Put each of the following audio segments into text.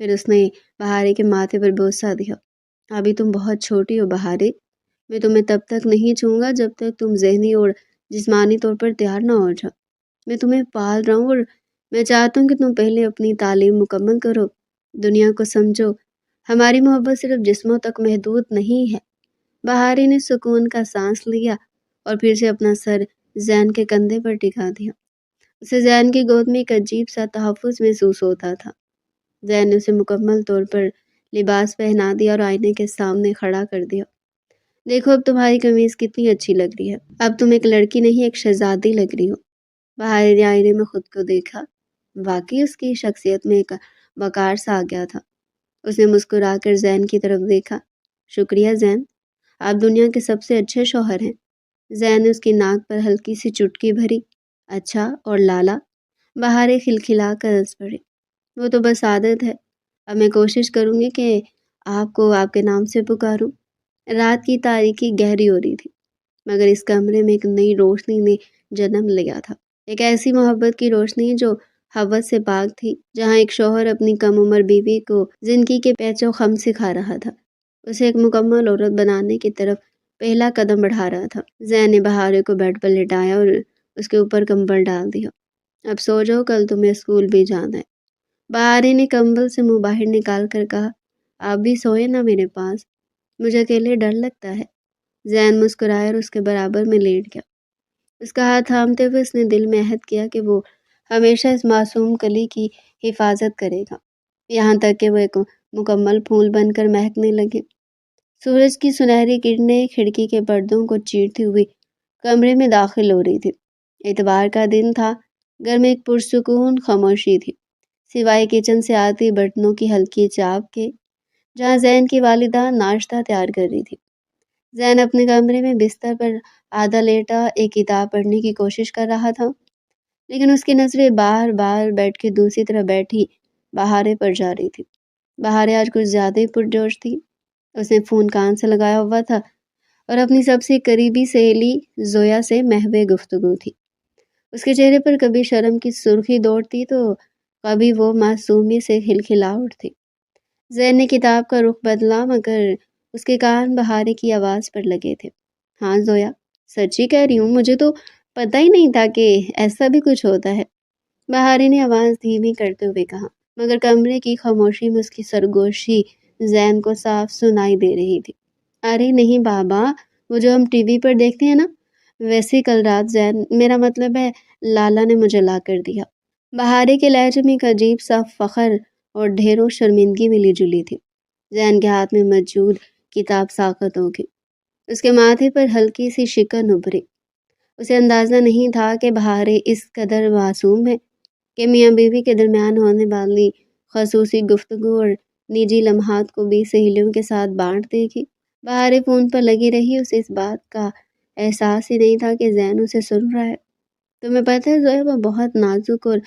پھر اس نے بہارے کے ماتھے پر بوسہ دیا۔ ابھی تم بہت چھوٹی ہو بہارے، میں تمہیں تب تک نہیں چھوؤں گا جب تک تم ذہنی اور جسمانی طور پر تیار نہ ہو جاؤ۔ میں تمہیں پال رہا ہوں اور میں چاہتا ہوں کہ تم پہلے اپنی تعلیم مکمل کرو، دنیا کو سمجھو۔ ہماری محبت صرف جسموں تک محدود نہیں ہے۔ بہارے نے سکون کا سانس لیا اور پھر سے اپنا سر زین کے کندھے پر ٹکا دیا۔ اسے زین کی گود میں ایک عجیب سا تحفظ محسوس ہوتا تھا۔ زین نے اسے مکمل طور پر لباس پہنا دیا اور آئینے کے سامنے کھڑا کر دیا۔ دیکھو اب تمہاری قمیض کتنی اچھی لگ رہی ہے، اب تم ایک لڑکی نہیں ایک شہزادی لگ رہی ہو۔ بہارے نے آئینے میں خود کو دیکھا، واقعی اس کی شخصیت میں ایک وقار سا آ گیا تھا۔ اس نے مسکرا کر زین کی طرف دیکھا۔ شکریہ زین، آپ دنیا کے سب سے اچھے شوہر ہیں۔ زین نے اس کی ناک پر ہلکی سی چٹکی بھری۔ اچھا اور لالا؟ بہارے کھلکھلا کر ہنس پڑے۔ وہ تو بس عادت ہے، اب میں کوشش کروں گی کہ آپ کو آپ کے نام سے پکاروں۔ رات کی تاریکی گہری ہو رہی تھی، مگر اس کمرے میں ایک نئی روشنی نے جنم لیا تھا، ایک ایسی محبت کی روشنی جو حوث سے پاک تھی، جہاں ایک شوہر اپنی کم عمر بیوی کو زندگی کے پیچ و خم سکھا رہا تھا، اسے ایک مکمل عورت بنانے کی طرف پہلا قدم بڑھا رہا تھا۔ زین نے بہارے کو بیڈ پر لٹایا اور اس کے اوپر کمبل ڈال دیا۔ اب سو جاؤ، کل تمہیں اسکول بھی جانا ہے۔ بہارے نے کمبل سے منہ باہر نکال کر کہا، آپ بھی سوئے نا میرے پاس، مجھے اکیلے ڈر لگتا ہے۔ زین مسکرایا اور اس کے برابر میں لیٹ گیا۔ اس کا ہاتھ تھامتے ہوئے اس نے دل میں عہد کیا کہ وہ ہمیشہ اس معصوم کلی کی حفاظت کرے گا، یہاں تک کہ وہ ایک مکمل پھول بن کر مہکنے لگے۔ سورج کی سنہری کرنیں کھڑکی کے پردوں کو چیرتی ہوئی کمرے میں داخل ہو رہی تھی۔ اتوار کا دن تھا، گھر میں ایک پرسکون خاموشی تھی، سوائے کچن سے آتی برتنوں کی ہلکی چاپ کے، جہاں زین کی والدہ ناشتہ تیار کر رہی تھی۔ زین اپنے کمرے میں بستر پر آدھا لیٹا ایک کتاب پڑھنے کی کوشش کر رہا تھا، لیکن اس کی نظریں بار بار بیڈ کی دوسری طرف بیٹھی بہارے پر جا رہی تھی۔ بہارے آج کچھ زیادہ ہی پرجوش تھی۔ اس نے فون کان سے لگایا ہوا تھا اور اپنی سب سے قریبی سہیلی زویا سے محو گفتگو تھی۔ اس کے چہرے پر کبھی شرم کی سرخی دوڑتی تو کبھی وہ معصومی سے کھلکھلا اٹھتی۔ زین نے کتاب کا رخ بدلا، مگر اس کے کان بہارے کی آواز پر لگے تھے۔ ہاں زویا، سچی کہہ رہی ہوں، مجھے تو پتہ ہی نہیں تھا کہ ایسا بھی کچھ ہوتا ہے، بہارے نے آواز دھیمی کرتے ہوئے کہا، مگر کمرے کی خاموشی میں اس کی سرگوشی زین کو صاف سنائی دے رہی تھی۔ ارے نہیں بابا، وہ جو ہم ٹی وی پر دیکھتے ہیں نا، ویسے کل رات زین، میرا مطلب ہے لالا نے مجھے لا کر دیا۔ بہارے کے لہجے میں ایک عجیب سا فخر اور ڈھیروں شرمندگی ملی جلی تھی۔ زین کے ہاتھ میں موجود کتاب ساقط ہو گئی، اس کے ماتھے پر ہلکی سی شکن ابھری۔ اسے اندازہ نہیں تھا کہ بہارے اس قدر معصوم ہے کہ میاں بیوی کے درمیان ہونے والی خصوصی گفتگو اور نجی لمحات کو بھی سہیلیوں کے ساتھ بانٹ دے گی۔ بہارے فون پر لگی رہی، اسے اس بات کا احساس ہی نہیں تھا کہ زین اسے سن رہا ہے۔ تمہیں پتہ ہے زویا، وہ بہت نازک اور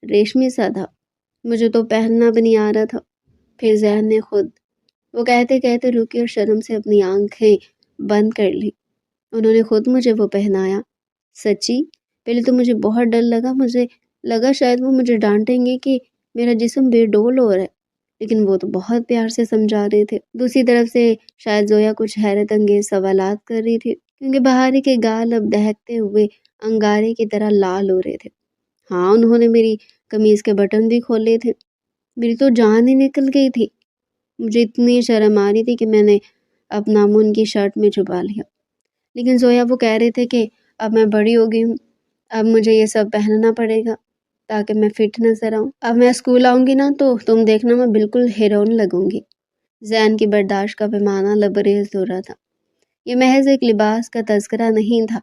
ریشمی سا تھا، مجھے تو پہننا بھی نہیں آ رہا تھا۔ پھر زین نے خود، وہ کہتے کہتے رکی اور شرم سے اپنی آنکھیں بند کر لی۔ انہوں نے خود مجھے وہ پہنایا۔ سچی؟ پہلے تو مجھے بہت ڈر لگا، مجھے لگا شاید وہ مجھے ڈانٹیں گے کہ میرا جسم بے ڈول ہو رہا ہے، لیکن وہ تو بہت پیار سے سمجھا رہے تھے۔ دوسری طرف سے شاید زویا کچھ حیرت انگیز سوالات کر رہی تھی، کیونکہ بہارے کے گال اب دہکتے ہوئے انگارے کی طرح لال ہو رہے تھے۔ ہاں، انہوں نے میری قمیض کے بٹن بھی کھولے تھے، میری تو جان ہی نکل گئی تھی۔ مجھے اتنی شرم آ رہی تھی کہ میں نے اپنا منہ ان کی شرٹ میں چھپا لیا۔ لیکن زویا، وہ کہہ رہے تھے کہ اب میں بڑی ہو گئی ہوں، اب مجھے یہ سب پہننا پڑے گا تاکہ میں فٹ نظر آؤں۔ اب میں اسکول آؤں گی نا تو تم دیکھنا میں بالکل ہیروئن لگوں گی۔ زین کی برداشت کا پیمانہ لبریز ہو رہا تھا۔ یہ محض ایک لباس کا تذکرہ نہیں تھا،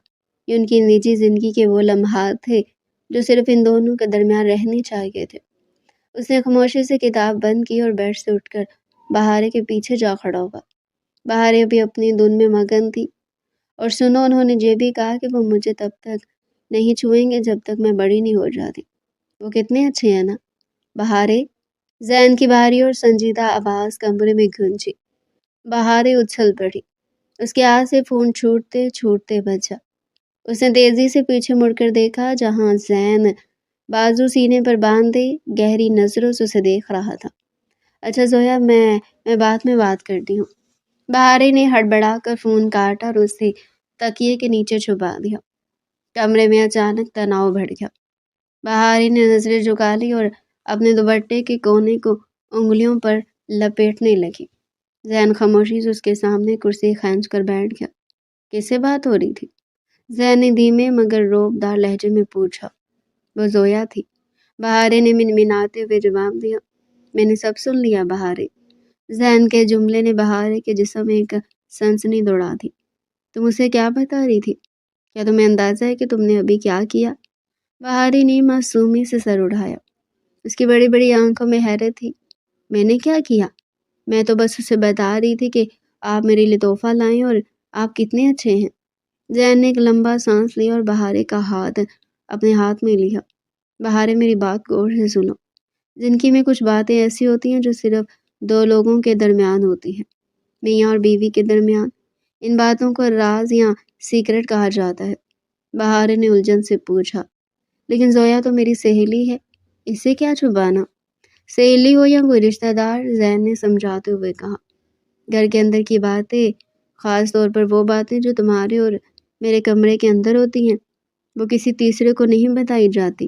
یہ ان کی نجی زندگی کے وہ لمحات تھے جو صرف ان دونوں کے درمیان رہنے چاہیے تھے۔ اس نے خاموشی سے کتاب بند کی اور بیڈ سے اٹھ کر بہارے کے پیچھے جا کھڑا ہوا۔ بہارے بھی اپنی دھن میں مگن تھی۔ اور سنو، انہوں نے یہ بھی کہا کہ وہ مجھے تب تک نہیں چھوئیں گے جب تک میں بڑی نہیں ہو جاتی۔ وہ کتنے اچھے ہیں نا بہارے؟ زین کی بھاری اور سنجیدہ آواز کمرے میں گونجی۔ بہارے اچھل پڑی، اس کے ہاتھ سے فون چھوٹتے چھوٹتے بجا۔ اس نے تیزی سے پیچھے مڑ کر دیکھا، جہاں زین بازو سینے پر باندھے گہری نظروں سے اسے دیکھ رہا تھا۔ اچھا زویا، میں بعد میں بات کرتی ہوں۔ بہاری نے ہڑبڑا کر فون کاٹا اور اسے تکیے کے نیچے چھپا دیا۔ کمرے میں اچانک تناؤ بڑھ گیا۔ بہاری نے نظریں جھکا لی اور اپنے دوپٹے کے کونے کو انگلیوں پر لپیٹنے لگی۔ زین خاموشی سے اس کے سامنے کرسی کھینچ کر بیٹھ گیا۔ کس سے بات ہو رہی تھی؟ زین نے دھیمے مگر روب دار لہجے میں پوچھا۔ وہ زویا تھی، بہارے نے منمناتے ہوئے جواب دیا۔ میں نے سب سن لیا بہارے۔ زین کے جملے نے بہارے کے جسم میں ایک سنسنی دوڑا دی۔ تم اسے کیا بتا رہی تھی؟ کیا تمہیں اندازہ ہے کہ تم نے ابھی کیا کیا؟ بہاری نے معصومی سے سر اٹھایا۔ اس کی بڑی بڑی آنکھوں میں حیرت تھی۔ میں نے کیا کیا؟ میں تو بس اسے بتا رہی تھی کہ آپ میرے لیے تحفہ لائیں اور آپ کتنے اچھے ہیں۔ زین نے ایک لمبا سانس لیا اور بہارے کا ہاتھ اپنے ہاتھ میں لیا۔ بہارے، میری بات غور سے سنو۔ زندگی میں کچھ باتیں ایسی ہوتی ہیں جو صرف دو لوگوں کے درمیان ہوتی ہیں، میاں اور بیوی کے درمیان۔ ان باتوں کو راز یا سیکرٹ کہا جاتا ہے۔ بہارے نے الجھن سے پوچھا۔ لیکن زویا تو میری سہیلی ہے، اس سے کیا چھپانا؟ سہیلی ہو یا کوئی رشتہ دار، زین نے سمجھاتے ہوئے کہا، گھر کے اندر کی باتیں، خاص طور پر وہ باتیں جو تمہارے اور میرے کمرے کے اندر ہوتی ہیں، وہ کسی تیسرے کو نہیں بتائی جاتی۔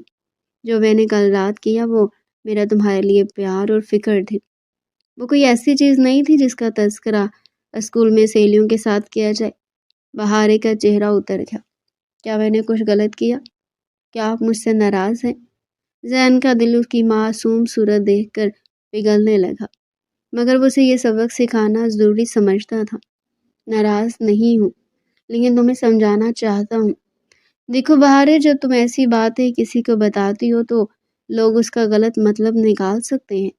جو میں نے کل رات کیا وہ میرا تمہارے لیے پیار اور فکر تھی۔ وہ کوئی ایسی چیز نہیں تھی جس کا تذکرہ اسکول میں سہیلیوں کے ساتھ کیا جائے۔ بہارے کا چہرہ اتر گیا۔ کیا میں نے کچھ غلط کیا؟ کیا آپ مجھ سے ناراض ہیں؟ زین کا دل اس کی معصوم صورت دیکھ کر پگھلنے لگا، مگر وہ اسے یہ سبق سکھانا ضروری سمجھتا تھا۔ ناراض نہیں ہوں، لیکن تمہیں سمجھانا چاہتا ہوں۔ دیکھو بہارے، جب تم ایسی باتیں کسی کو بتاتی ہو تو لوگ اس کا غلط مطلب نکال سکتے ہیں۔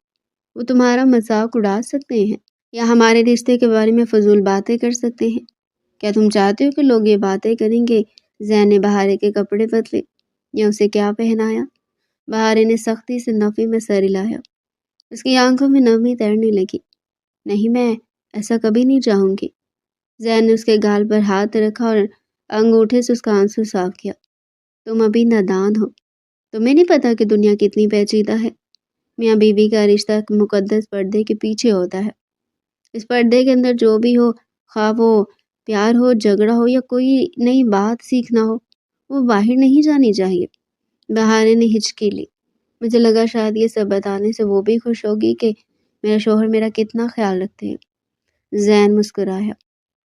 وہ تمہارا مذاق اڑا سکتے ہیں یا ہمارے رشتے کے بارے میں فضول باتیں کر سکتے ہیں۔ کیا تم چاہتے ہو کہ لوگ یہ باتیں کریں گے زین نے بہارے کے کپڑے بدلے یا اسے کیا پہنایا؟ بہارے نے سختی سے نفی میں سر ہلایا۔ اس کی آنکھوں میں نمی تیرنے لگی۔ نہیں، میں ایسا کبھی نہیں چاہوں گی۔ زین نے اس کے گال پر ہاتھ رکھا اور انگوٹھے سے اس کا آنسو صاف کیا۔ تم ابھی نادان ہو، تمہیں نہیں پتا کہ دنیا کتنی پیچیدہ ہے۔ میاں بیوی کا رشتہ ایک مقدس پردے کے پیچھے ہوتا ہے۔ اس پردے کے اندر جو بھی ہو، خواہ وہ پیار ہو، جھگڑا ہو یا کوئی نئی بات سیکھنا ہو، وہ باہر نہیں جانی چاہیے۔ بہارے نے ہچکی لی۔ مجھے لگا شاید یہ سب بتانے سے وہ بھی خوش ہوگی کہ میرا شوہر میرا کتنا خیال رکھتے ہیں۔ زین مسکرایا۔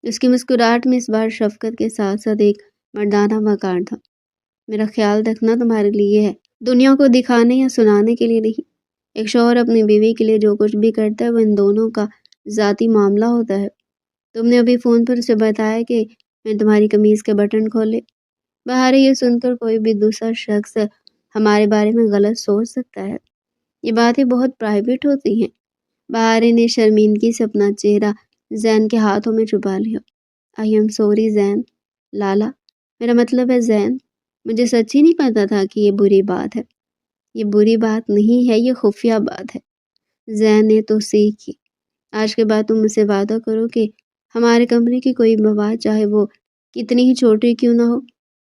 اس کی مسکراہٹ میں اس بار شفقت کے ساتھ ساتھ ایک مردانہ وقار تھا۔ میرا خیال رکھنا تمہارے لیے ہے، دنیا کو دکھانے یا سنانے کے لیے نہیں۔ ایک شوہر اپنی بیوی کے لیے جو کچھ بھی کرتا ہے وہ ان دونوں کا ذاتی معاملہ ہوتا ہے۔ تم نے ابھی فون پر اسے بتایا کہ میں تمہاری قمیض کے بٹن کھولے۔ بہارے، یہ سن کر کوئی بھی دوسرا شخص ہمارے بارے میں غلط سوچ سکتا ہے۔ یہ باتیں بہت پرائیویٹ ہوتی ہیں۔ بہارے نے شرمندگی سے اپنا چہرہ زین کے ہاتھوں میں چھپا لیا۔ آئی ایم سوری زین، لالا، میرا مطلب ہے زین، مجھے سچی نہیں پتا تھا کہ یہ بری بات ہے۔ یہ بری بات نہیں ہے، یہ خفیہ بات ہے۔ زین نے توثیق کی۔ آج کے بعد تم مجھ سے وعدہ کرو کہ ہمارے کمرے کی کوئی بات، چاہے وہ کتنی ہی چھوٹی کیوں نہ ہو،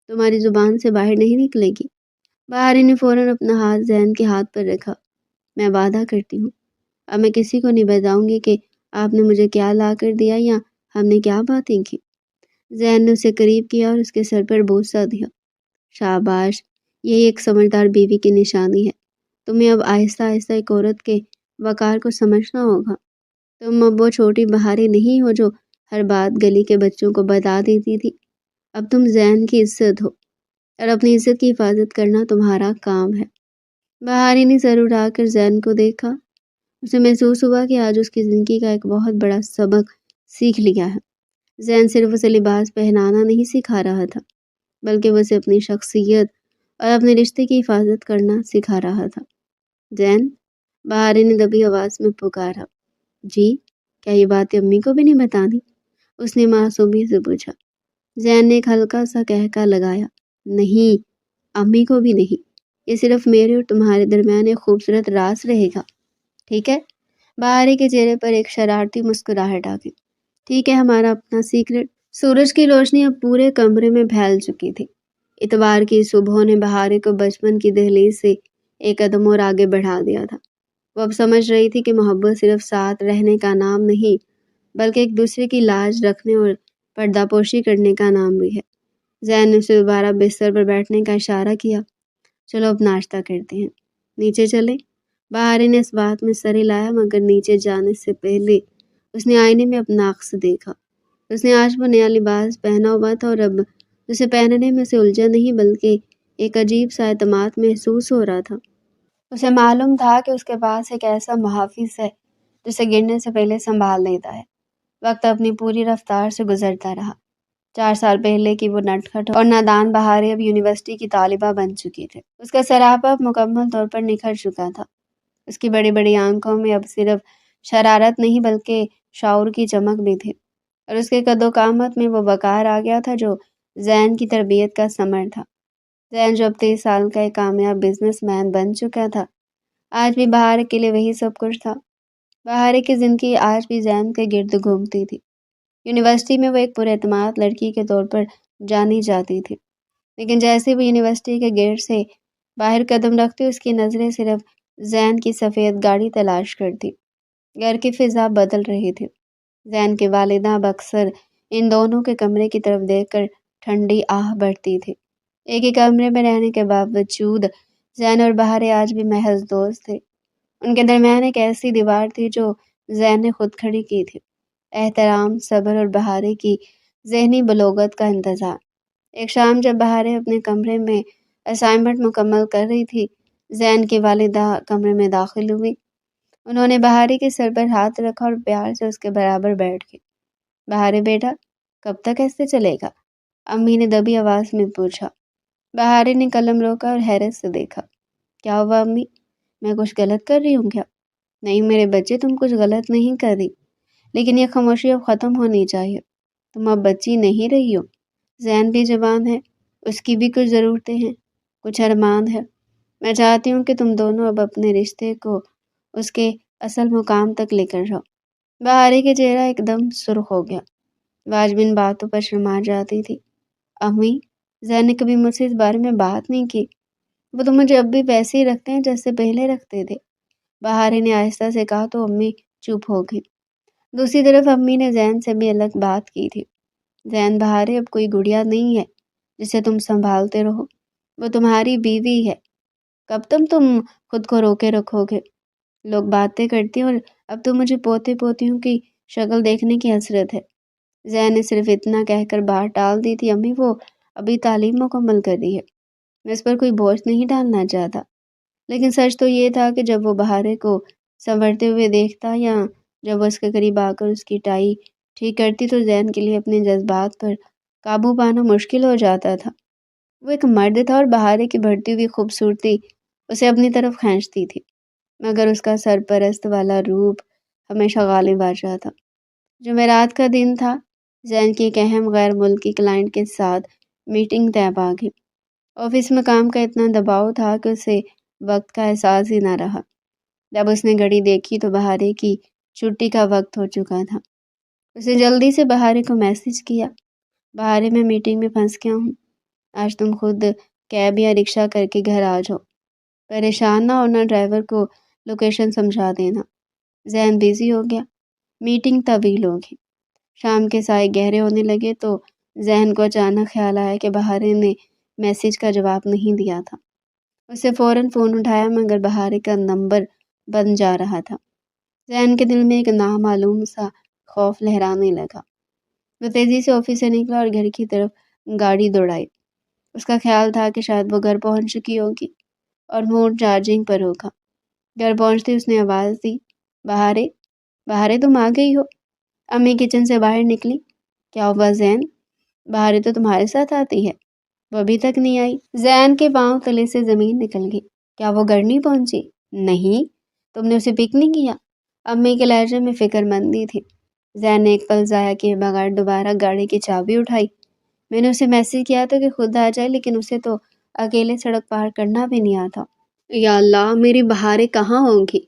تمہاری زبان سے باہر نہیں نکلے گی۔ بہارے نے فوراً اپنا ہاتھ زین کے ہاتھ پر رکھا۔ میں وعدہ کرتی ہوں، اب میں کسی کو نہیں بتاؤں گی کہ آپ نے مجھے کیا لا کر دیا یا ہم نے کیا باتیں کی۔ زین نے اسے قریب کیا اور اس کے سر پر بوسہ دیا۔ شاباش، یہی ایک سمجھدار بیوی کی نشانی ہے۔ تمہیں اب آہستہ آہستہ ایک عورت کے وقار کو سمجھنا ہوگا۔ تم اب وہ چھوٹی بہارے نہیں ہو جو ہر بات گلی کے بچوں کو بتا دیتی تھی۔ اب تم زین کی عزت ہو اور اپنی عزت کی حفاظت کرنا تمہارا کام ہے۔ بہارے نے سر اٹھا کر زین کو دیکھا۔ اسے محسوس ہوا کہ آج اس کی زندگی کا ایک بہت بڑا سبق سیکھ لیا ہے۔ زین صرف اسے لباس پہنانا نہیں سکھا رہا تھا، بلکہ وہ اسے اپنی شخصیت اور اپنے رشتے کی حفاظت کرنا سکھا رہا تھا۔ زین، بہارے نے دبی آواز میں پکارا۔ جی، کیا یہ باتیں امی کو بھی نہیں بتانی؟ اس نے معصومی سے پوچھا۔ زین نے ایک ہلکا سا کہکا لگایا۔ نہیں، امی کو بھی نہیں، یہ صرف میرے اور تمہارے درمیان ایک خوبصورت راز رہے گا، ٹھیک ہے؟ بہارے کے چہرے پر ایک شرارتی مسکراہٹ آ گئی۔ ٹھیک ہے، ہمارا اپنا سیکرٹ۔ سورج کی روشنی اب پورے کمرے میں پھیل چکی تھی۔ اتوار کی صبحوں نے بہارے کو بچپن کی دہلیز سے ایک قدم اور آگے بڑھا دیا تھا۔ وہ اب سمجھ رہی تھی کہ محبت صرف ساتھ رہنے کا نام نہیں بلکہ ایک دوسرے کی لاج رکھنے اور پردہ پوشی کرنے کا نام بھی ہے۔ زین نے اسے دوبارہ بستر پر بیٹھنے کا اشارہ کیا۔ چلو اب ناشتہ کرتے ہیں، نیچے چلیں؟ بہاری نے اس بات میں سر ہلایا مگر نیچے جانے سے پہلے اس نے آئینے میں اپنا عکس دیکھا۔ اس نے آج وہ نیا لباس پہنا ہوا تھا اور اب اسے پہننے میں اسے الجھن نہیں بلکہ ایک عجیب سا اعتماد محسوس ہو رہا تھا۔ اسے معلوم تھا کہ اس کے پاس ایک ایسا محافظ ہے جسے گرنے سے پہلے سنبھال لیتا ہے۔ وقت اپنی پوری رفتار سے گزرتا رہا۔ 4 سال پہلے کی وہ نٹکھٹ اور نادان بہاریں اب یونیورسٹی کی طالبہ بن چکی تھے۔ اس کا سراپا اب مکمل طور پر نکھر چکا تھا۔ اس کی بڑی بڑی آنکھوں میں اب صرف شرارت نہیں بلکہ شعور کی چمک بھی تھی، اور اس کے قد و قامت میں وہ وقار آ گیا تھا جو زین کی تربیت کا ثمر تھا۔ زین جو اب 23 سال کا ایک کامیاب بزنس مین بن چکا تھا، آج بھی بہارے کے لیے وہی سب کچھ تھا۔ بہارے کی زندگی آج بھی زین کے گرد گھومتی تھی۔ یونیورسٹی میں وہ ایک پر اعتماد لڑکی کے طور پر جانی جاتی تھی، لیکن جیسے وہ یونیورسٹی کے گیٹ سے باہر قدم رکھتی اس کی نظریں صرف زین کی سفید گاڑی تلاش کرتی۔ گھر کی فضا بدل رہی تھی۔ زین کے والدہ اب اکثر ان دونوں کے کمرے کی طرف دیکھ کر ٹھنڈی آہ بھرتی تھی۔ ایک ہی کمرے میں رہنے کے باوجود زین اور بہارے آج بھی محض دوست تھے۔ ان کے درمیان ایک ایسی دیوار تھی جو زین نے خود کھڑی کی تھی، احترام، صبر اور بہارے کی ذہنی بلوغت کا انتظار۔ ایک شام جب بہارے اپنے کمرے میں اسائنمنٹ مکمل کر رہی تھی، زین کی والدہ کمرے میں داخل ہوئی۔ انہوں نے بہارے کے سر پر ہاتھ رکھا اور پیار سے اس کے برابر بیٹھ گئی۔ بہارے بیٹا، کب تک ایسے چلے گا؟ امی نے دبی آواز میں پوچھا۔ بہارے نے قلم روکا اور حیرت سے دیکھا۔ کیا ہوا امی؟ میں کچھ غلط کر رہی ہوں کیا؟ نہیں میرے بچے، تم کچھ غلط نہیں کر رہی، لیکن یہ خاموشی اب ختم ہونی چاہیے۔ تم اب بچی نہیں رہی ہو۔ زین بھی جوان ہے، اس کی بھی کچھ ضرورتیں ہیں، کچھ ارمان ہے۔ میں چاہتی ہوں کہ تم دونوں اب اپنے رشتے کو اس کے اصل مقام تک لے کر جاؤ۔ بہارے کا چہرہ ایک دم سرخ ہو گیا۔ وہ آج بھی ان باتوں پر شرما جاتی تھی۔ امی، زین نے کبھی مجھ سے اس بارے میں بات نہیں کی۔ وہ تو مجھے اب بھی ویسے ہی رکھتے ہیں جیسے پہلے رکھتے تھے، بہارے نے آہستہ سے کہا تو امی چپ ہو گئی۔ دوسری طرف امی نے زین سے بھی الگ بات کی تھی۔ زین، بہارے اب کوئی گڑیا نہیں ہے جسے تم سنبھالتے رہو، وہ تمہاری بیوی ہے۔ کب تم خود کو روکے رکھو گے؟ لوگ باتیں کرتی ہیں اور اب تو مجھے پوتے پوتیوں کی شکل دیکھنے کی حسرت ہے۔ زین نے صرف اتنا کہہ کر بات ٹال دی تھی، امی وہ ابھی تعلیم مکمل کر رہی ہے، میں اس پر کوئی بوجھ نہیں ڈالنا چاہتا۔ لیکن سچ تو یہ تھا کہ جب وہ بہارے کو سنورتے ہوئے دیکھتا یا جب وہ اس کے قریب آ کر اس کی ٹائی ٹھیک کرتی تو زین کے لیے اپنے جذبات پر قابو پانا مشکل ہو جاتا تھا۔ وہ ایک مرد تھا اور بہارے کی بڑھتی ہوئی خوبصورتی اسے اپنی طرف کھینچتی تھی، مگر اس کا سرپرست والا روپ ہمیشہ غالب آ جاتا۔ جمعرات کا دن تھا۔ زین کی ایک اہم غیر ملکی کلائنٹ کے ساتھ میٹنگ طے پا گئی۔ آفس میں کام کا اتنا دباؤ تھا کہ اسے وقت کا احساس ہی نہ رہا۔ جب اس نے گھڑی دیکھی تو بہارے کی چھٹی کا وقت ہو چکا تھا۔ اسے جلدی سے بہارے کو میسج کیا، بہارے میں میٹنگ میں پھنس گیا ہوں، آج تم خود کیب یا رکشہ کر کے گھر آ جاؤ، پریشان نہ ہونا، ڈرائیور کو لوکیشن سمجھا دینا۔ زین بزی ہو گیا۔ میٹنگ طویل ہوگی۔ شام کے سائے گہرے ہونے لگے تو زین کو اچانک خیال آیا کہ بہارے نے میسج کا جواب نہیں دیا تھا۔ اسے فوراً فون اٹھایا مگر بہارے کا نمبر بند جا رہا تھا۔ زین کے دل میں ایک نامعلوم سا خوف لہرانے لگا۔ وہ تیزی سے آفس سے نکلا اور گھر کی طرف گاڑی دوڑائی۔ اس کا خیال تھا کہ شاید وہ گھر پہنچ چکی ہوگی اور فون چارجنگ پر ہوگا۔ گھر پہنچتے اس نے آواز دی، بہارے، بہارے تم آ گئی ہو؟ امی کچن سے باہر نکلی۔ کیا ہوا زین؟ بہارے تو تمہارے ساتھ آتی ہے، وہ ابھی تک نہیں آئی۔ زین کے پاؤں تلے سے زمین نکل گئی۔ کیا وہ گھر نہیں پہنچی؟ نہیں، تم نے اسے پک نہیں کیا؟ امی کے لہجے میں فکر مندی تھی۔ زین نے ایک پل ضائع کیے بغیر دوبارہ گاڑی کی چابی اٹھائی۔ میں نے اسے میسج کیا تھا کہ خود آ جائے، لیکن اسے تو اکیلے سڑک پار کرنا بھی نہیں آتا۔ یا اللہ، میری بہاریں کہاں ہوں گی؟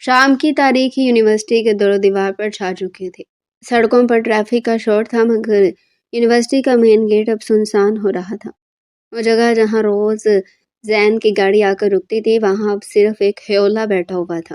شام کی تاریخی یونیورسٹی کے دور و دیوار پر چھا چکی تھی۔ سڑکوں پر ٹریفک کا شور تھا مگر یونیورسٹی کا مین گیٹ اب سنسان ہو رہا تھا۔ وہ جگہ جہاں روز زین کی گاڑی آ کر رکتی تھی وہاں اب صرف ایک ہیولا بیٹھا ہوا تھا۔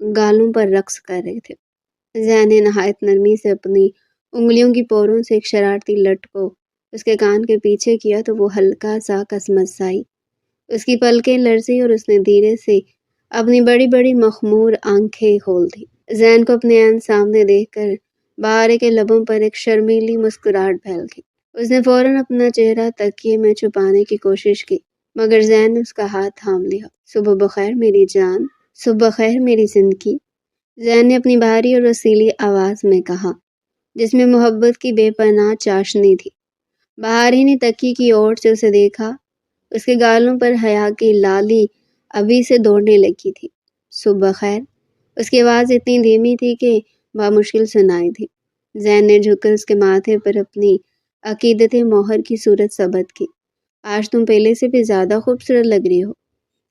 گالوں پر رقص کر رہے تھے۔ زین نے نہایت نرمی سے اپنی انگلیوں کی پوروں سے ایک شرارتی لٹ کو اس کے کان کے پیچھے کیا تو وہ ہلکا سا کسمس آئی۔ اس کی پلکیں لرزی اور اس نے دھیرے سے اپنی بڑی بڑی مخمور آنکھیں کھول دی۔ زین کو اپنے عین سامنے دیکھ کر بہارے کے لبوں پر ایک شرمیلی مسکراہٹ پھیل گئی۔ اس نے فوراً اپنا چہرہ تکیے میں چھپانے کی کوشش کی، مگر زین نے اس کا ہاتھ تھام لیا۔ صبح بخیر میری جان، صبح بخیر میری زندگی، زین نے اپنی بھاری اور رسیلی آواز میں کہا، جس میں محبت کی بے پناہ چاشنی تھی۔ بہارے نے تکی کی اور سے اسے دیکھا۔ اس کے گالوں پر حیا کی لالی ابھی سے دوڑنے لگی تھی۔ صبح بخیر، اس کی آواز اتنی دھیمی تھی کہ بامشکل سنائی تھی۔ زین نے جھک کر اس کے ماتھے پر اپنی عقیدت موہر کی صورت ثبت کی۔ آج تم پہلے سے بھی زیادہ خوبصورت لگ رہی ہو۔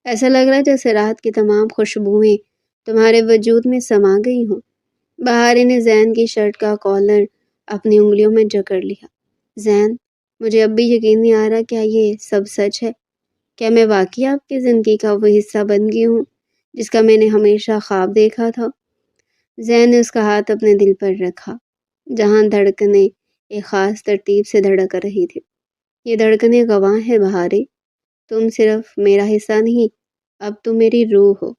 ایسا لگ رہا ہے جیسے رات کی تمام خوشبوئیں تمہارے وجود میں سما گئی ہوں۔ بہارے نے زین کی شرٹ کا کالر اپنی انگلیوں میں جکڑ لیا۔ زین، مجھے اب بھی یقین نہیں آ رہا کیا یہ سب سچ ہے؟ کیا میں واقعی آپ کی زندگی کا وہ حصہ بن گئی ہوں جس کا میں نے ہمیشہ خواب دیکھا تھا؟ زین نے اس کا ہاتھ اپنے دل پر رکھا، جہاں دھڑکنیں ایک خاص ترتیب سے دھڑک رہی تھی۔ یہ دھڑکنیں گواہ ہے بہارے، تم صرف میرا حصہ نہیں، اب تم میری روح ہو۔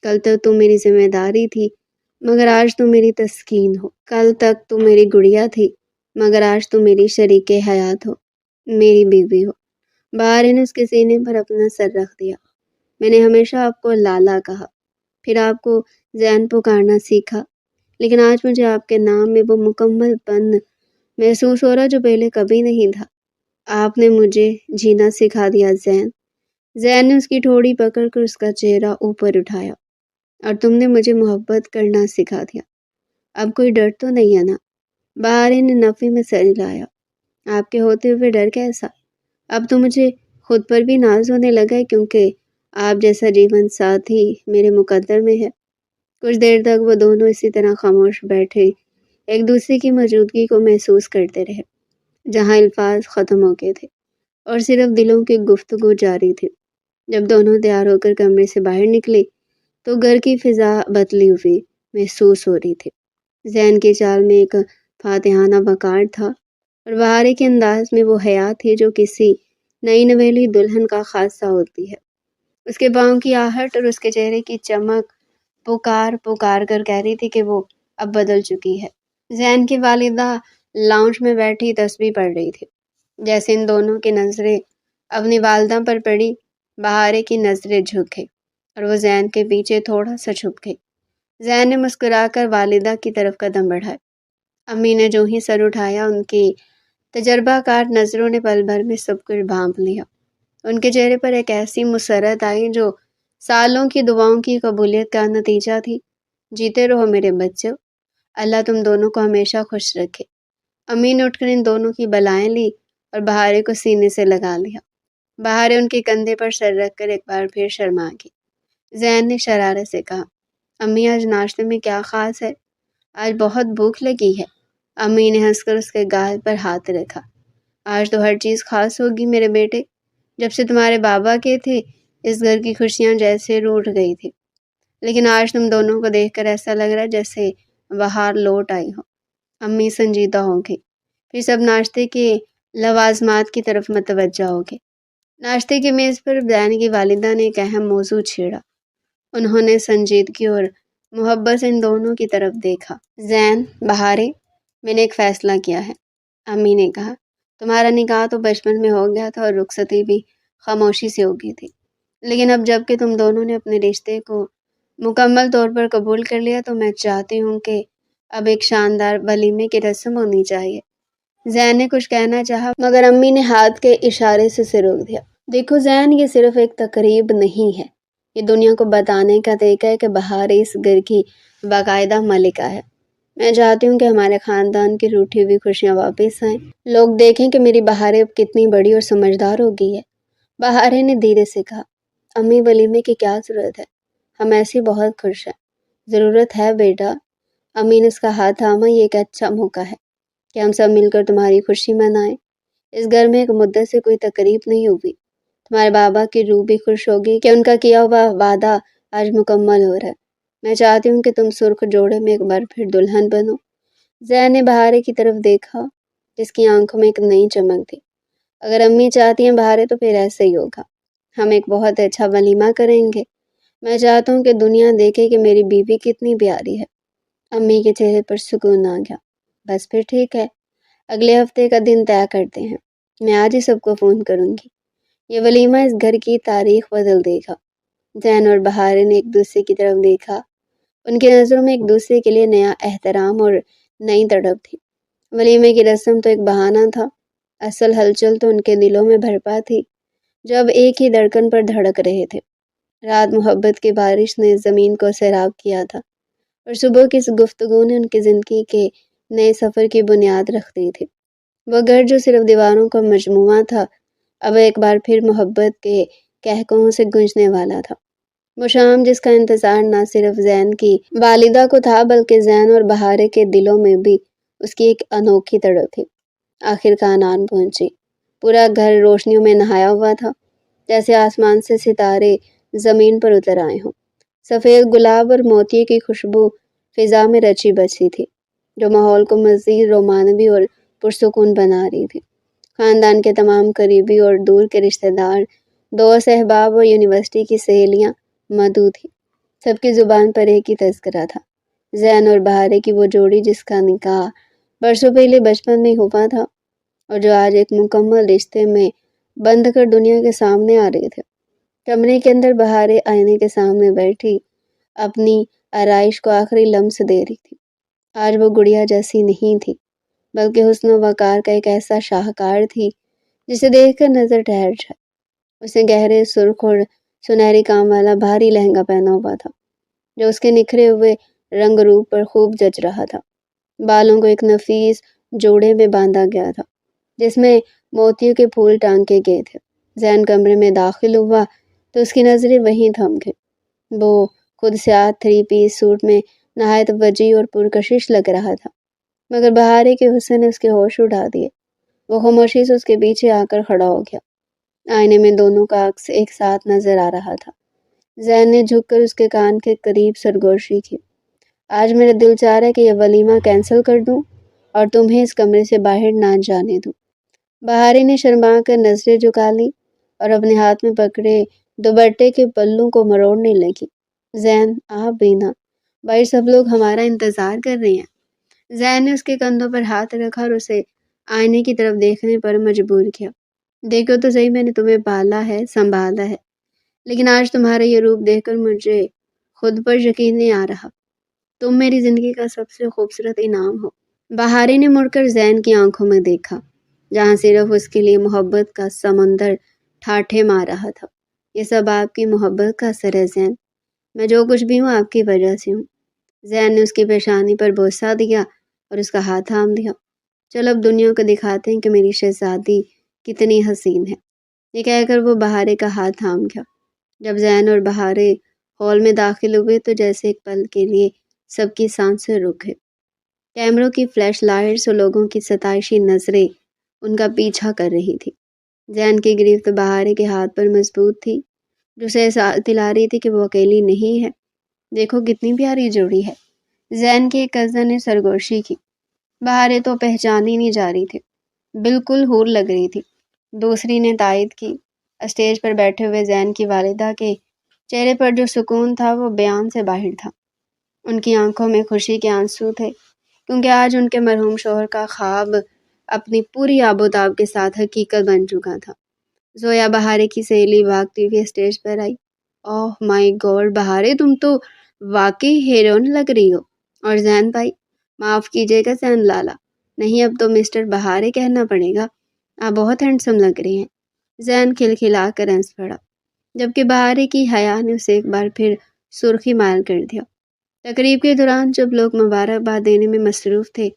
کل تک تم میری ذمہ داری تھی، مگر آج تم میری تسکین ہو۔ کل تک تم میری گڑیا تھی، مگر آج تم میری شریک حیات ہو، میری بیوی ہو۔ بہارے نے اس کے سینے پر اپنا سر رکھ دیا۔ میں نے ہمیشہ آپ کو لالا کہا، پھر آپ کو زین پکارنا سیکھا، لیکن آج مجھے آپ کے نام میں وہ مکمل پن محسوس ہو رہا جو پہلے کبھی نہیں تھا۔ آپ نے مجھے جینا سکھا دیا زین۔ زین نے اس کی ٹھوڑی پکڑ کر اس کا چہرہ اوپر اٹھایا۔ اور تم نے مجھے محبت کرنا سکھا دیا۔ اب کوئی ڈر تو نہیں ہے نا؟ بہارے نے نفی میں سر ہلایا۔ آپ کے ہوتے ہوئے ڈر کیسا؟ اب تو مجھے خود پر بھی ناز ہونے لگا ہے، کیونکہ آپ جیسا جیون ساتھی میرے مقدر میں ہے۔ کچھ دیر تک وہ دونوں اسی طرح خاموش بیٹھے ایک دوسرے کی موجودگی کو محسوس کرتے رہے، جہاں الفاظ ختم ہو گئے تھے اور صرف دلوں کی گفتگو جاری تھی۔ جب دونوں تیار ہو کر کمرے سے باہر نکلے تو گھر کی فضا بدلی ہوئی محسوس ہو رہی تھی۔ زین کی چال میں ایک فاتحانہ وقار تھا اور بہارے کے انداز میں وہ حیا تھی جو کسی نئی نویلی دلہن کا خاصہ ہوتی ہے۔ اس کے پاؤں کی آہٹ اور اس کے چہرے کی چمک پکار پکار کر کہہ رہی تھی کہ وہ اب بدل چکی ہے۔ زین کی والدہ لاؤنج میں بیٹھی تسبیح پڑھ رہی تھی۔ جیسے ان دونوں کی نظریں اپنی والدہ پر پڑی، بہارے کی نظریں جھک گئی اور وہ زین کے پیچھے تھوڑا سا چھپ گئی۔ زین نے مسکرا کر والدہ کی طرف قدم بڑھائے۔ امی نے جو ہی سر اٹھایا، ان کی تجربہ کار نظروں نے پل بھر میں سب کچھ بھانپ لیا۔ ان کے چہرے پر ایک ایسی مسرت آئی جو سالوں کی دعاؤں کی قبولیت کا نتیجہ تھی۔ جیتے رہو میرے بچوں، اللہ تم دونوں کو ہمیشہ خوش رکھے۔ امی نے اٹھ کر ان دونوں کی بلائیں لی اور بہارے کو سینے سے لگا لیا۔ بہارے ان کے کندھے پر سر رکھ کر ایک بار پھر شرما گئی۔ زین نے شرارت سے کہا، امی آج ناشتے میں کیا خاص ہے؟ آج بہت بھوک لگی ہے۔ امی نے ہنس کر اس کے گال پر ہاتھ رکھا۔ آج تو ہر چیز خاص ہوگی میرے بیٹے، جب سے تمہارے بابا کے تھے اس گھر کی خوشیاں جیسے روٹھ گئی تھی، لیکن آج تم دونوں کو دیکھ کر ایسا لگ رہا ہے جیسے بہار لوٹ آئی ہو۔ امی سنجیدہ ہو گئی، پھر سب ناشتے کے لوازمات کی طرف متوجہ ہو گئے۔ ناشتے کی میز پر زین کی والدہ نے ایک اہم موضوع چھیڑا۔ انہوں نے سنجیدگی اور محبت سے ان دونوں کی طرف دیکھا۔ زین، بہارے، میں نے ایک فیصلہ کیا ہے۔ امی نے کہا، تمہارا نکاح تو بچپن میں ہو گیا تھا اور رخصتی بھی خاموشی سے ہو گئی تھی، لیکن اب جب کہ تم دونوں نے اپنے رشتے کو مکمل طور پر قبول کر لیا تو میں چاہتی ہوں کہ اب ایک شاندار ولیمے کی رسم ہونی چاہیے۔ زین نے کچھ کہنا چاہا، مگر امی نے ہاتھ کے اشارے سے اسے روک دیا۔ دیکھو زین، یہ صرف ایک تقریب نہیں ہے، یہ دنیا کو بتانے کا طریقہ ہے کہ بہارے اس گھر کی باقاعدہ ملکہ ہے۔ میں چاہتی ہوں کہ ہمارے خاندان کی روٹھی ہوئی خوشیاں واپس آئیں، لوگ دیکھیں کہ میری بہارے اب کتنی بڑی اور سمجھدار ہو گئی ہے۔ بہارے نے دھیرے سے کہا، امی ولیمے کی کیا ضرورت ہے؟ ہم ایسی بہت خوش ہیں۔ ضرورت ہے بیٹا، امی نے اس کا ہاتھ تھاما، یہ ایک اچھا موقع ہے کہ ہم سب مل کر تمہاری خوشی منائیں۔ اس گھر میں ایک مدت سے کوئی تقریب نہیں ہوئی، تمہارے بابا کی روح بھی خوش ہوگی کہ ان کا کیا ہوا وعدہ آج مکمل ہو رہا ہے۔ میں چاہتی ہوں کہ تم سرخ جوڑے میں ایک بار پھر دلہن بنو۔ زین نے بہارے کی طرف دیکھا جس کی آنکھوں میں ایک نئی چمک تھی۔ اگر امی چاہتی ہیں بہارے تو پھر ایسا ہی ہوگا۔ ہم ایک بہت اچھا ولیمہ کریں گے۔ میں چاہتا ہوں کہ دنیا دیکھے کہ میری بیوی کتنی پیاری ہے۔ امی کے چہرے پر سکون آ گیا۔ بس پھر ٹھیک ہے، اگلے ہفتے کا دن طے کرتے ہیں۔ میں آج ہی سب کو فون کروں گی۔ یہ ولیمہ اس گھر کی تاریخ بدل دے گا۔ زین اور بہارے نے ایک دوسرے کی طرف دیکھا۔ ان کی نظروں میں ایک دوسرے کے لیے نیا احترام اور نئی تڑپ تھی۔ ولیمے کی رسم تو ایک بہانہ تھا، اصل ہلچل تو ان کے دلوں میں بھرپا تھی، جب ایک ہی دھڑکن پر دھڑک رہے تھے۔ رات محبت کی بارش نے زمین کو سیراب کیا تھا، اور صبح کی اس گفتگو نے ان کی زندگی کے نئے سفر کی بنیاد رکھ دی تھی۔ وہ گھر جو صرف دیواروں کا مجموعہ تھا، اب ایک بار پھر محبت کے قہقہوں سے گونجنے والا تھا۔ وہ شام جس کا انتظار نہ صرف زین کی والدہ کو تھا بلکہ زین اور بہارے کے دلوں میں بھی اس کی ایک انوکھی تڑپ تھی، آخر کار آن پہنچی۔ پورا گھر روشنیوں میں نہایا ہوا تھا، جیسے آسمان سے ستارے زمین پر اتر آئے ہوں۔ سفید گلاب اور موتی کی خوشبو فضا میں رچی بسی تھی، جو ماحول کو مزید رومانوی اور پرسکون بنا رہی تھی۔ خاندان کے تمام قریبی اور دور کے رشتہ دار، دوست احباب اور یونیورسٹی کی سہیلیاں مدعو تھی۔ سب کی زبان پر ایک ہی تذکرہ تھا، زین اور بہارے کی وہ جوڑی جس کا نکاح برسوں پہلے بچپن میں ہوا تھا، اور جو آج ایک مکمل رشتے میں بندھ کر دنیا کے سامنے آ رہے تھے۔ کمرے کے اندر بہارے آئینے کے سامنے بیٹھی اپنی آرائش کو آخری لمس دے رہی تھی۔ آج وہ گڑیا جیسی نہیں تھی، بلکہ حسن و وقار کا ایک ایسا شاہکار تھی جسے دیکھ کر نظر ٹھہر جائے۔ اس نے گہرے سرخ اور سنہری کام والا بھاری لہنگا پہنا ہوا تھا، جو اس کے نکھرے ہوئے رنگ روپ پر خوب جچ رہا تھا۔ بالوں کو ایک نفیس جوڑے میں باندھا گیا تھا، جس میں موتیوں کے پھول ٹانکے گئے تھے۔ زین کمرے میں داخل ہوا تو اس کی نظریں وہیں تھم گئیں۔ وہ خود سیاہ 3 پیس سوٹ میں نہایت وجیح اور پرکشش لگ رہا تھا، مگر بہارے کے حسن نے اس کے ہوش اڑا دیے۔ وہ خاموشی سے اس کے پیچھے آ کر کھڑا ہو گیا۔ آئینے میں دونوں کا عکس ایک ساتھ نظر آ رہا تھا۔ زین نے جھک کر اس کے کان کے قریب سرگوشی کی۔ آج میرا دل چاہ رہا ہے کہ یہ ولیمہ کینسل کر دوں اور تمہیں اس کمرے سے باہر نہ جانے دوں۔ بہارے نے شرما کر نظریں جھکا لی اور اپنے ہاتھ میں پکڑے دوپٹے کے پلوں کو مروڑنے لگی۔ زین آپ بھی نا، باہر سب لوگ ہمارا انتظار کر رہے ہیں۔ زین نے اس کے کندھوں پر ہاتھ رکھا اور اسے آئینے کی طرف دیکھنے پر مجبور کیا۔ دیکھو تو صحیح، میں نے تمہیں پالا ہے، سنبھالا ہے، لیکن آج تمہارا یہ روپ دیکھ کر مجھے خود پر یقین نہیں آ رہا۔ تم میری زندگی کا سب سے خوبصورت انعام ہو۔ بہارے نے مڑ کر زین کی آنکھوں میں دیکھا، جہاں صرف اس کے لیے محبت کا سمندر ٹھاٹھے مار رہا تھا۔ یہ سب آپ کی محبت کا اثر ہے زین، میں جو کچھ بھی ہوں آپ کی وجہ سے ہوں۔ زین نے اس کی پیشانی پر بوسہ دیا اور اس کا ہاتھ تھام دیا۔ چل اب دنیا کو دکھاتے ہیں کہ میری شہزادی کتنی حسین ہے۔ یہ کہہ کر وہ بہارے کا ہاتھ تھام گیا۔ جب زین اور بہارے ہال میں داخل ہوئے تو جیسے ایک پل کے لیے سب کی سانسیں رک گئیں۔ کیمروں کی فلیش لائٹس اور لوگوں کی ستائشی نظریں ان کا پیچھا کر رہی تھی۔ زین کی گرفت بہارے کے ہاتھ پر مضبوط تھی، جو اسے احساس دلا رہی تھی کہ وہ اکیلی نہیں ہے۔ دیکھو کتنی پیاری جوڑی ہے، زین کے ایک کزن نے سرگوشی کی۔ بہارے تو پہچانی نہیں جا رہی تھی، بالکل حور لگ رہی تھی، دوسری نے تائید کی۔ اسٹیج پر بیٹھے ہوئے زین کی والدہ کے چہرے پر جو سکون تھا وہ بیان سے باہر تھا۔ ان کی آنکھوں میں خوشی کے آنسو تھے، کیونکہ آج ان کے مرحوم شوہر کا خواب اپنی پوری آب و تاب کے ساتھ حقیقت بن چکا تھا۔ زویا بہارے کی سہیلی بھاگتی ہوئی اسٹیج پر آئی۔ اوہ مائی گاڈ بہارے، تم تو واقعی ہیروئن لگ رہی ہو۔ اور زین بھائی، معاف کیجیے گا زین لالا، نہیں اب تو مسٹر بہارے کہنا پڑے گا، آپ بہت ہینڈسم لگ رہے ہیں۔ زین کھلکھلا کر ہنس پڑا، جبکہ بہارے کی حیا نے اسے ایک بار پھر سرخی مائل کر دیا۔ تقریب کے دوران جب لوگ مبارکباد دینے میں مصروف تھے،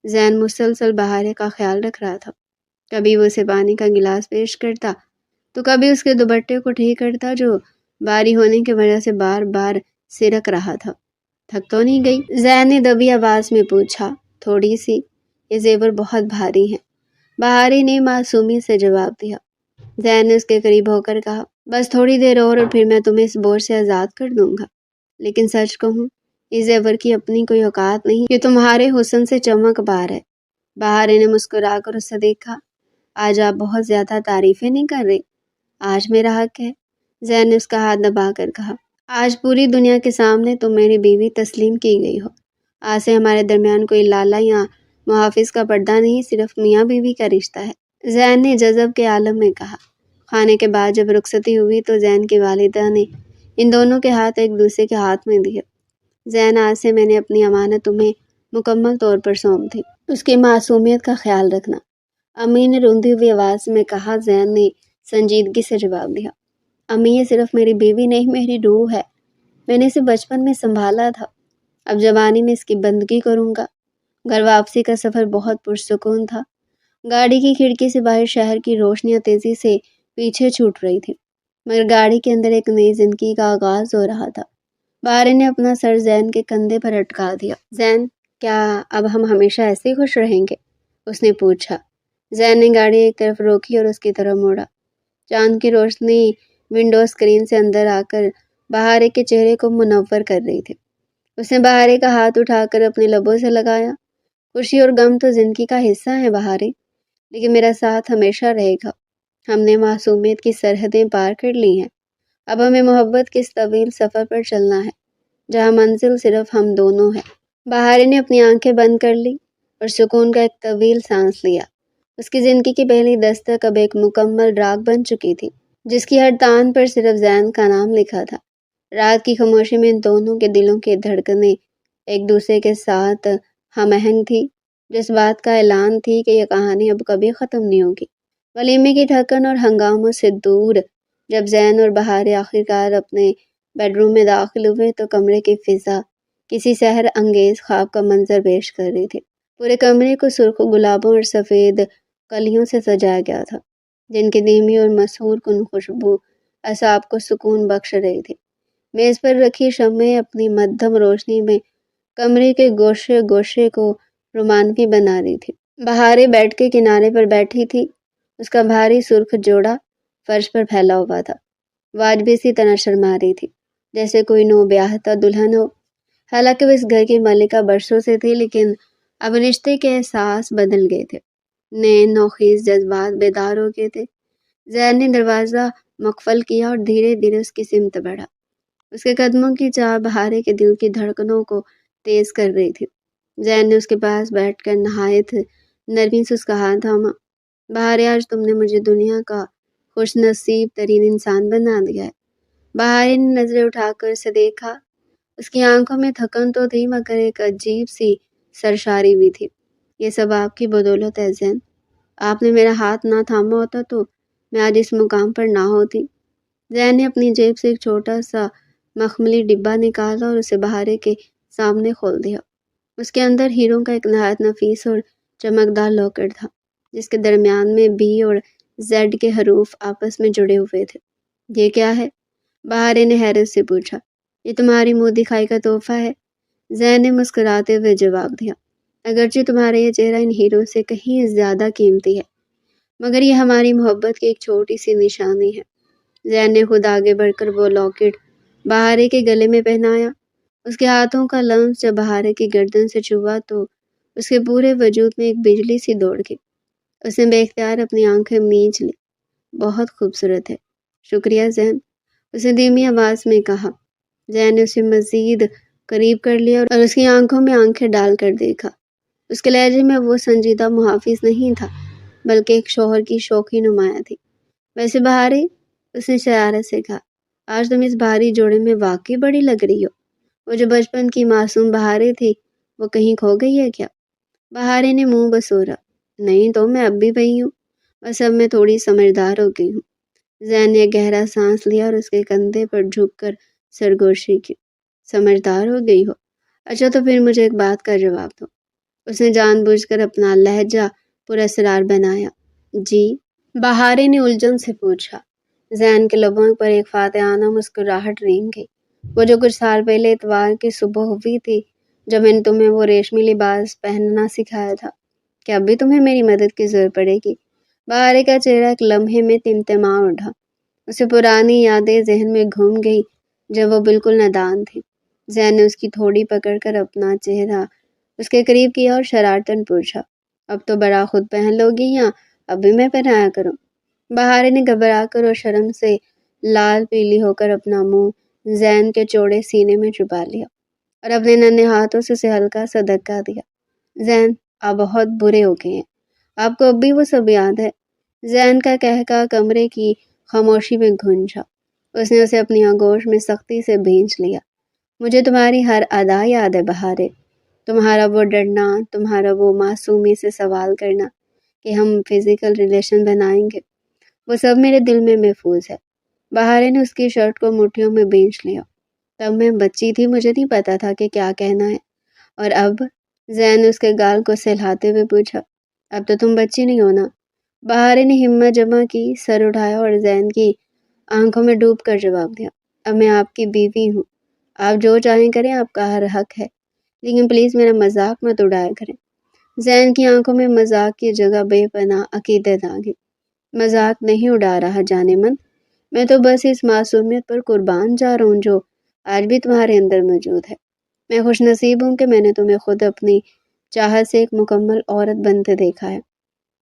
زین مسلسل بہارے کا خیال رکھ رہا تھا۔ کبھی وہ اسے پانی کا گلاس پیش کرتا تو کبھی اس کے دوپٹے کو ٹھیک کرتا جو بھاری ہونے کی وجہ سے بار بار سرک رہا تھا۔ تھک تو نہیں گئی؟ زین نے دبی آواز میں پوچھا۔ تھوڑی سی، یہ زیور بہت بھاری ہیں، بہارے نے معصومیت سے جواب دیا۔ زین نے اس کے قریب ہو کر کہا، بس تھوڑی دیر اور پھر میں تمہیں اس بوجھ سے آزاد کر دوں گا۔ لیکن سچ کہوں اس زیور کی اپنی کوئی اوقات نہیں کہ تمہارے حسن سے چمک بار ہے۔ بہارے نے مسکرا کر اسے دیکھا۔ آج آپ بہت زیادہ تعریفیں نہیں کر رہے، آج میرا حق ہے، زین نے اس کا ہاتھ دبا کر کہا۔ آج پوری دنیا کے سامنے تم میری بیوی تسلیم کی گئی ہو۔ آج سے ہمارے درمیان کوئی لالا یا محافظ کا پردہ نہیں، صرف میاں بیوی کا رشتہ ہے، زین نے جذب کے عالم میں کہا۔ کھانے کے بعد جب رخصتی ہوئی تو زین کی والدہ نے ان دونوں کے ہاتھ ایک دوسرے کے ہاتھ میں دیے۔ زین، آج سے میں نے اپنی امانت تمہیں مکمل طور پر سونپ دی، اس کی معصومیت کا خیال رکھنا، امی نے روندی ہوئی آواز میں کہا۔ زین نے سنجیدگی سے جواب دیا، امی یہ صرف میری بیوی نہیں، میری روح ہے، میں نے اسے بچپن میں سنبھالا تھا، اب جوانی میں اس کی بندگی کروں گا۔ گھر واپسی کا سفر بہت پرسکون تھا۔ گاڑی کی کھڑکی سے باہر شہر کی روشنیاں تیزی سے پیچھے چھوٹ رہی تھی، مگر گاڑی کے اندر ایک نئی زندگی کا آغاز ہو رہا تھا۔ بہارے نے اپنا سر زین کے کندھے پر اٹکا دیا۔ زین، کیا اب ہم ہمیشہ ایسے ہی خوش رہیں گے؟ اس نے پوچھا۔ زین نے گاڑی ایک طرف روکی اور اس کی طرف موڑا۔ چاند کی روشنی ونڈو اسکرین سے اندر آ کر بہارے کے چہرے کو منور کر رہی تھی۔ اس نے بہارے کا ہاتھ اٹھا کر اپنے لبوں سے لگایا۔ خوشی اور غم تو زندگی کا حصہ ہے بہارے، لیکن میرا ساتھ ہمیشہ رہے گا۔ ہم نے معصومیت کی سرحدیں پار کر لی ہیں، اب ہمیں محبت کے اس طویل سفر پر چلنا ہے جہاں منزل صرف ہم دونوں ہیں۔ بہارے نے اپنی آنکھیں بند کر لی اور سکون کا ایک طویل سانس لیا۔ اس کی زندگی کی پہلی دستک اب ایک مکمل راگ بن چکی تھی، جس کی ہر تان پر صرف زین کا نام لکھا تھا۔ رات کی خاموشی میں ان دونوں کے دلوں کی دھڑکنیں ایک دوسرے کے ساتھ ہم آہنگ تھی، جس بات کا اعلان تھی کہ یہ کہانی اب کبھی ختم نہیں ہوگی۔ ولیمے کی تھکن اور ہنگاموں سے دور جب زین اور بہارے آخرکار اپنے بیڈ روم میں داخل ہوئے تو کمرے کی فضا کسی سحر انگیز خواب کا منظر پیش کر رہی تھی۔ پورے کمرے کو سرخ گلابوں اور سفید کلیوں سے سجایا گیا تھا، جن کی دھیمی اور مسحور کن خوشبو اعصاب کو سکون بخش رہی تھی۔ میز پر رکھی شمعیں اپنی مدھم روشنی میں کمرے کے گوشے گوشے کو رومانوی بنا رہی تھی۔ بہارے بیڈ کے کنارے پر بیٹھی تھی، اس کا بھاری سرخ جوڑا فرش پر پھیلا ہوا تھا۔ وہ آج بھی اسی طرح شرما رہی تھی جیسے کوئی نو بیاہتا دلہن ہو۔ حالانکہ وہ اس گھر کی ملکہ برسوں سے تھی، لیکن اب رشتے کے احساس بدل گئے تھے، نئے نوخیز جذبات بیدار ہو گئے تھے۔ زین نے دروازہ مقفل کیا اور دھیرے دھیرے اس کی سمت بڑھا۔ اس کے قدموں کی چال بہارے کے دل کی دھڑکنوں کو تیز کر رہی تھی۔ زین نے اس کے پاس بیٹھ کر نہایت نرمی سے اس کا ہاتھ تھاما۔ بہارے، آج تم نے مجھے دنیا کا خوش نصیب ترین انسان بنا دیا ہے۔ بہارے نے نظریں اٹھا کر اسے دیکھا۔ اس کی آنکھوں میں تھکن تو تھی، مگر ایک عجیب سی سرشاری بھی تھی۔ یہ سب آپ کی بدولت ہے زین، آپ نے میرا ہاتھ نہ تھاما ہوتا تو میں آج اس مقام پر نہ ہوتی۔ زین نے اپنی جیب سے ایک چھوٹا سا مخملی ڈبہ نکالا اور اسے بہارے کے سامنے کھول دیا۔ اس کے اندر ہیروں کا ایک نہایت نفیس اور چمکدار لاکٹ تھا، جس کے درمیان میں بی اور زیڈ کے حروف آپس میں جڑے ہوئے تھے۔ یہ کیا ہے؟ بہارے نے حیرت سے پوچھا۔ یہ تمہاری منہ دکھائی کا تحفہ ہے، زین نے مسکراتے ہوئے جواب دیا۔ اگرچہ تمہارا یہ چہرہ ان ہیروں سے کہیں زیادہ قیمتی ہے، مگر یہ ہماری محبت کی ایک چھوٹی سی نشانی ہے۔ زین نے خود آگے بڑھ کر وہ لاکٹ بہارے کے گلے میں پہنایا۔ اس کے ہاتھوں کا لمس جب بہارے کی گردن سے چھوا تو اس کے پورے وجود میں ایک بجلی سی دوڑ گئی۔ اس نے بے اختیار اپنی آنکھیں مینچ لی۔ بہت خوبصورت ہے، شکریہ زین، اس نے دھیمی آواز میں کہا۔ زین نے اسے مزید قریب کر لیا اور اس کی آنکھوں میں آنکھیں ڈال کر دیکھا۔ اس کے لہجے میں وہ سنجیدہ محافظ نہیں تھا، بلکہ ایک شوہر کی شوخی نمایاں تھی۔ ویسے بہارے، اس نے شرارت سے کہا، آج تم اس بھاری جوڑے میں واقعی بڑی لگ رہی ہو۔ وہ جو بچپن کی معصوم بہارے تھی، وہ کہیں کھو گئی ہے کیا؟ بہارے نے منہ بسورا۔ نہیں تو میں اب بھی وہی ہوں، بس اب میں تھوڑی سمجھدار ہو گئی ہوں۔ زین نے گہرا سانس لیا اور اس کے کندھے پر جھک کر سرگوشی کی۔ سمجھدار ہو گئی ہو؟ اچھا تو پھر مجھے ایک بات کا جواب دو۔ اس نے جان بوجھ کر اپنا لہجہ پراسرار بنایا۔ جی؟ بہارے نے الجھن سے پوچھا۔ زین کے لبوں پر ایک فاتحانہ مسکراہٹ رینگ گئی۔ وہ جو کچھ سال پہلے اتوار کی صبح ہوئی تھی جب میں نے تمہیں وہ ریشمی لباس پہننا سکھایا تھا، کیا اب بھی تمہیں میری مدد کی ضرورت پڑے گی؟ بہارے کا چہرہ ایک لمحے میں تمتما اٹھا۔ اسے پرانی یادیں ذہن میں گھوم گئی جب وہ بالکل نادان تھی۔ زین نے اس کی تھوڑی پکڑ کر اپنا چہرہ اس کے قریب کیا اور شرارتاً پوچھا، اب تو بڑا خود پہن لو گی یا اب بھی میں پہنایا کروں؟ بہارے نے گھبرا کر اور شرم سے لال پیلی ہو کر اپنا منہ زین کے چوڑے سینے میں چھپا لیا اور اپنے ننھے ہاتھوں سے اسے ہلکا سا دھکا دیا۔ زین، آپ بہت برے ہو گئے ہیں، آپ کو اب بھی وہ سب یاد ہے؟ زین کا کہکا کمرے کی خاموشی میں گونجا۔ اس نے اسے اپنی آغوش میں سختی سے بھینچ لیا۔ مجھے تمہاری ہر ادا یاد ہے بہارے، تمہارا وہ ڈرنا، تمہارا وہ معصومی سے سوال کرنا کہ ہم فزیکل ریلیشن بنائیں گے، وہ سب میرے دل میں محفوظ ہے۔ بہارے نے اس کی شرٹ کو مٹھیوں میں بھینچ لیا۔ تب میں بچی تھی، مجھے نہیں پتا تھا کہ کیا کہنا ہے، اور اب؟ زین نے اس کے گال کو سہلاتے ہوئے پوچھا۔ اب تو تم بچی نہیں ہو نا؟ بہارے نے ہمت جمع کی، سر اٹھایا اور زین کی آنکھوں میں ڈوب کر جواب دیا، اب میں آپ کی بیوی ہوں، آپ جو چاہیں کریں، آپ کا ہر حق ہے، لیکن پلیز میرا مذاق مت اڑایا کریں۔ زین کی آنکھوں میں مذاق کی جگہ بے پناہ عقیدت آ گئی۔ مذاق نہیں اڑا رہا جانے من، میں تو بس اس معصومیت پر قربان جا رہا ہوں جو آج بھی تمہارے اندر موجود ہے۔ میں خوش نصیب ہوں کہ میں نے تمہیں خود اپنی چاہت سے ایک مکمل عورت بنتے دیکھا ہے۔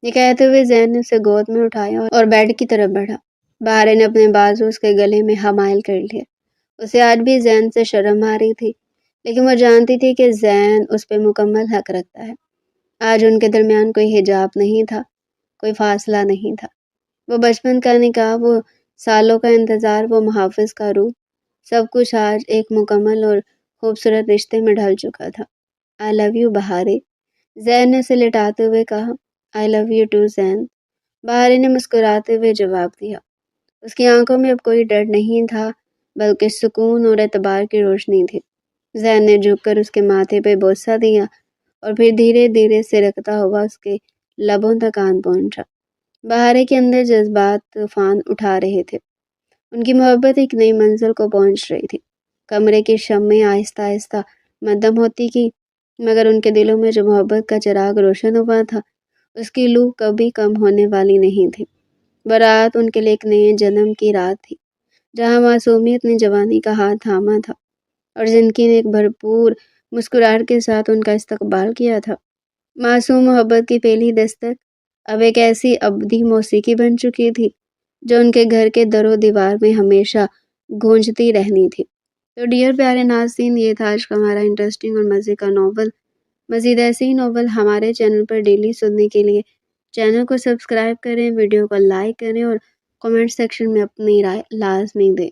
یہ کہتے ہوئے زین نے اسے گود میں اٹھایا اور بیڈ کی طرف بڑھا۔ بہارے نے اپنے بازو اس کے گلے میں حمائل کر لیے۔ اسے آج بھی زین سے شرم آ رہی تھی، لیکن وہ جانتی تھی کہ زین اس پہ مکمل حق رکھتا ہے۔ آج ان کے درمیان کوئی حجاب نہیں تھا، کوئی فاصلہ نہیں تھا۔ وہ بچپن کا نکاح، وہ سالوں کا انتظار، وہ محافظ کا روح، سب کچھ آج ایک مکمل اور خوبصورت رشتے میں ڈھل چکا تھا۔ I love you بہارے، زین نے اسے لٹاتے ہوئے کہا۔ I love you too زین، بہارے نے مسکراتے ہوئے جواب دیا۔ اس کی آنکھوں میں اب کوئی ڈر نہیں تھا، بلکہ سکون اور اعتبار کی روشنی تھی۔ زین نے جھک کر اس کے ماتھے پہ بوسہ دیا اور پھر دھیرے دھیرے سرکتا ہوا اس کے لبوں تک آن پہنچا۔ بہارے کے اندر جذبات طوفان اٹھا رہے تھے، ان کی محبت ایک نئی منزل کو پہنچ رہی تھی۔ کمرے کی شمعیں آہستہ آہستہ مدھم ہوتی کی، مگر ان کے دلوں میں جو محبت کا چراغ روشن ہوا تھا، اس کی لو کبھی کم ہونے والی نہیں تھی۔ برات ان کے لیے ایک نئے جنم کی رات تھی، جہاں معصومیت نے جوانی کا ہاتھ تھاما تھا اور زندگی نے ایک بھرپور مسکراہٹ کے ساتھ ان کا استقبال کیا تھا۔ معصوم محبت کی پہلی دستک اب ایک ایسی ابدی موسیقی بن چکی تھی جو ان کے گھر کے در و دیوار میں ہمیشہ گونجتی رہنی تھی۔ تو ڈیئر پیارے ناظرین، یہ تھا آج کا ہمارا انٹرسٹنگ اور مزے کا ناول۔ مزید ایسے ہی ناول ہمارے چینل پر ڈیلی سننے کے لیے چینل کو سبسکرائب کریں، ویڈیو کو لائک کریں اور کمنٹ سیکشن میں اپنی رائے لازمی دیں۔